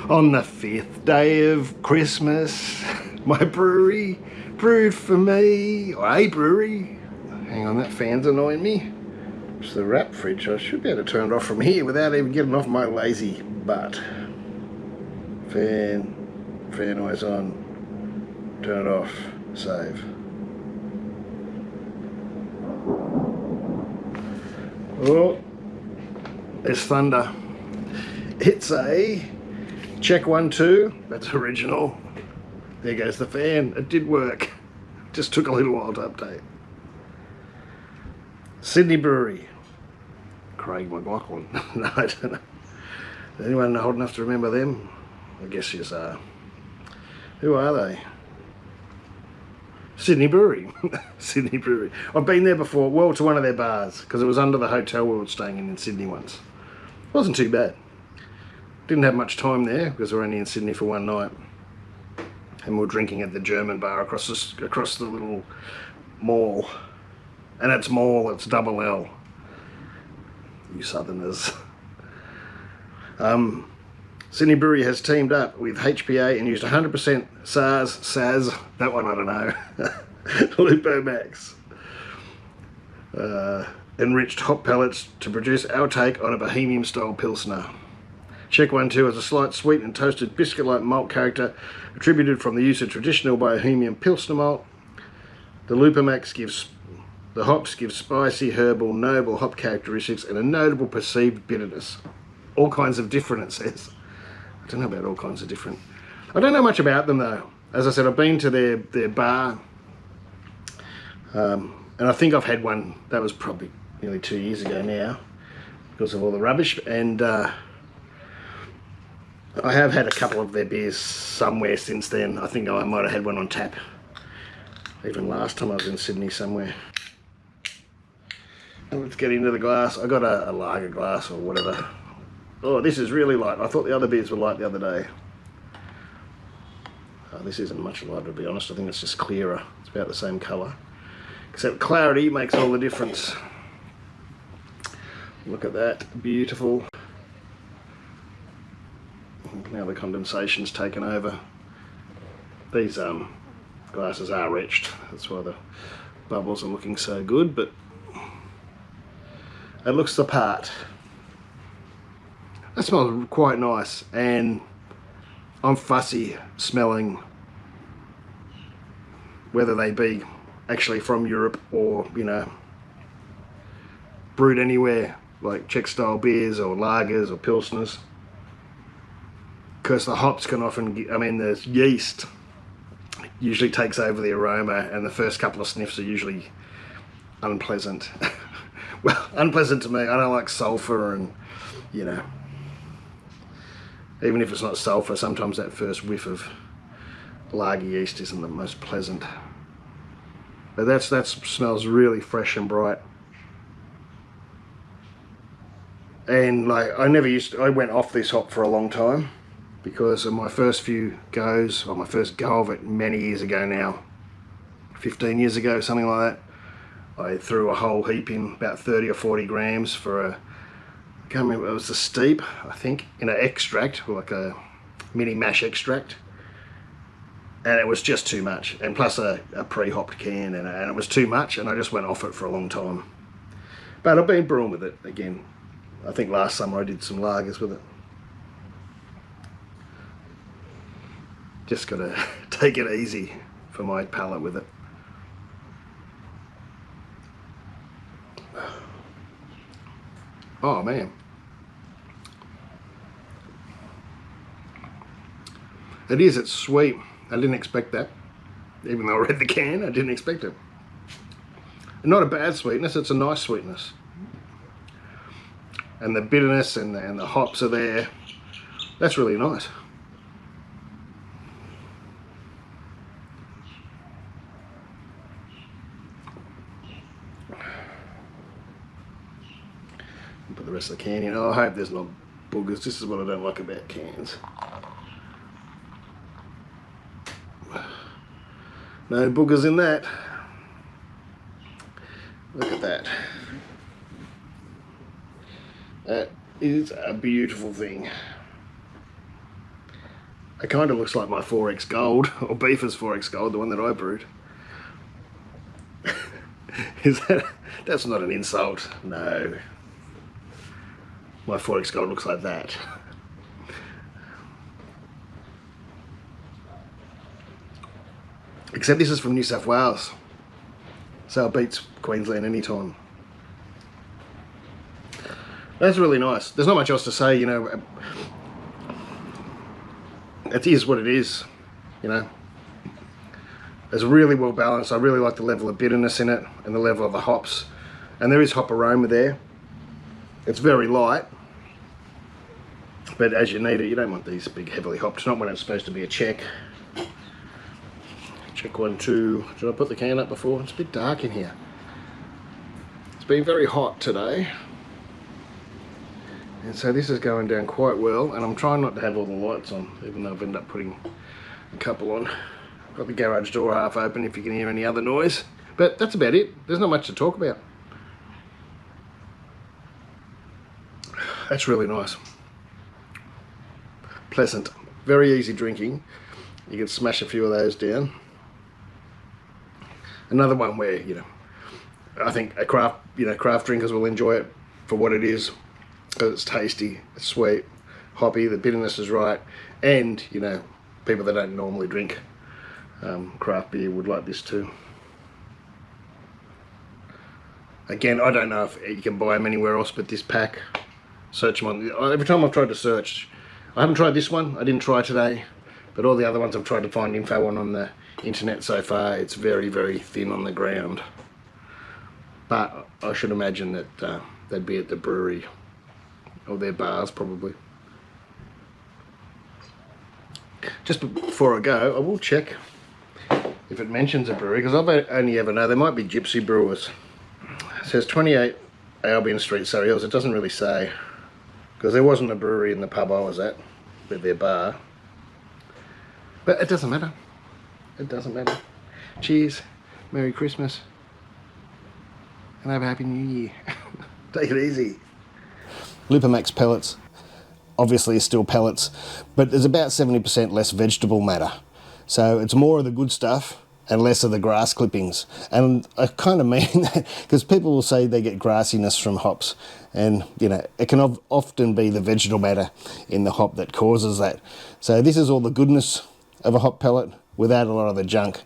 On the 5th day of Christmas, my brewery brewed for me, or a brewery. Hang on, that fan's annoying me. It's the wrap fridge. I should be able to turn it off from here without even getting off my lazy butt. Fan always on, turn it off, save. Oh, there's thunder. It's a check 1 2, that's original. There goes the fan, it did work. Just took a little while to update. Sydney Brewery. Craig McLaughlin. No, I don't know. Is anyone old enough to remember them? I guess yes are. Who are they? Sydney Brewery. Sydney Brewery. I've been there before, well, to one of their bars, because it was under the hotel we were staying in Sydney once. It wasn't too bad. Didn't have much time there, because we were only in Sydney for one night. And we were drinking at the German bar across the little mall. And it's mall, it's double L. You southerners. Sydney Brewery has teamed up with HPA and used 100% SARS, that one I don't know, Lupomax, enriched hop pellets to produce our take on a Bohemian style Pilsner. Check 1 2 has a slight sweet and toasted biscuit-like malt character attributed from the use of traditional Bohemian Pilsner malt. The Lupomax the hops give spicy, herbal, noble hop characteristics and a notable perceived bitterness. All kinds of different, it says. I don't know about all kinds of different. I don't know much about them though. As I said, I've been to their bar, and I think I've had one, that was probably nearly 2 years ago now, because of all the rubbish, and I have had a couple of their beers somewhere since then. I think I might have had one on tap, even last time I was in Sydney somewhere. And let's get into the glass. I got a lager glass or whatever. Oh, this is really light. I thought the other beers were light the other day. Oh, this isn't much lighter, to be honest. I think it's just clearer. It's about the same colour. Except clarity makes all the difference. Look at that. Beautiful. Now the condensation's taken over. These glasses are retched. That's why the bubbles are looking so good, but it looks the part. That smells quite nice, and I'm fussy smelling whether they be actually from Europe or, you know, brewed anywhere, like Czech style beers or lagers or pilsners, because the hops can often, the yeast usually takes over the aroma, and the first couple of sniffs are usually unpleasant. Well, unpleasant to me. I don't like sulphur, and, you know, even if it's not sulphur, sometimes that first whiff of lager yeast isn't the most pleasant. But that smells really fresh and bright. And like, I went off this hop for a long time, because of my first few goes, or my first go of it many years ago now, 15 years ago, something like that. I threw a whole heap in, about 30 or 40 grams for a, I can't remember, it was a steep, I think, in an extract, like a mini mash extract. And it was just too much. And plus a pre-hopped can, and it was too much, and I just went off it for a long time. But I've been brewing with it again. I think last summer I did some lagers with it. Just gotta take it easy for my palate with it. Oh man. It's sweet. I didn't expect that. Even though I read the can, I didn't expect it. And not a bad sweetness, it's a nice sweetness. And the bitterness and the hops are there. That's really nice. Put the rest of the can in. Oh, I hope there's no boogers. This is what I don't like about cans. No boogers in that. Look at that. That is a beautiful thing. It kind of looks like my 4X Gold, or Beefer's 4X Gold, the one that I brewed. That's not an insult, no. My 4X Gold looks like that. Except this is from New South Wales, so it beats Queensland anytime. That's really nice. There's not much else to say, you know. It is what it is, you know. It's really well balanced. I really like the level of bitterness in it and the level of the hops. And there is hop aroma there. It's very light, but as you need it, you don't want these big heavily hopped. Not when it's supposed to be a check. Check 1, 2. Did I put the can up before? It's a bit dark in here. It's been very hot today. And so this is going down quite well, and I'm trying not to have all the lights on, even though I've ended up putting a couple on. Got the garage door half open if you can hear any other noise. But that's about it. There's not much to talk about. That's really nice. Pleasant. Very easy drinking. You can smash a few of those down. Another one where, you know, I think craft drinkers will enjoy it for what it is. Because it's tasty, it's sweet, hoppy, the bitterness is right, and, you know, people that don't normally drink craft beer would like this too. Again, I don't know if you can buy them anywhere else but this pack. Search them on, every time I've tried to search, I haven't tried this one, I didn't try today, but all the other ones I've tried to find info on the internet so far, it's very, very thin on the ground. But I should imagine that they'd be at the brewery, or their bars probably. Just before I go, I will check if it mentions a brewery, because I've only ever known there might be Gypsy Brewers. It says 28 Albion Street, Surrey Hills. It doesn't really say, because there wasn't a brewery in the pub I was at with their bar. But it doesn't matter. It doesn't matter. Cheers, Merry Christmas, and have a Happy New Year. Take it easy. Lupomax pellets obviously are still pellets, but there's about 70% less vegetable matter. So it's more of the good stuff and less of the grass clippings. And I kind of mean that because people will say they get grassiness from hops, and you know, it can often be the vegetable matter in the hop that causes that. So this is all the goodness of a hop pellet without a lot of the junk.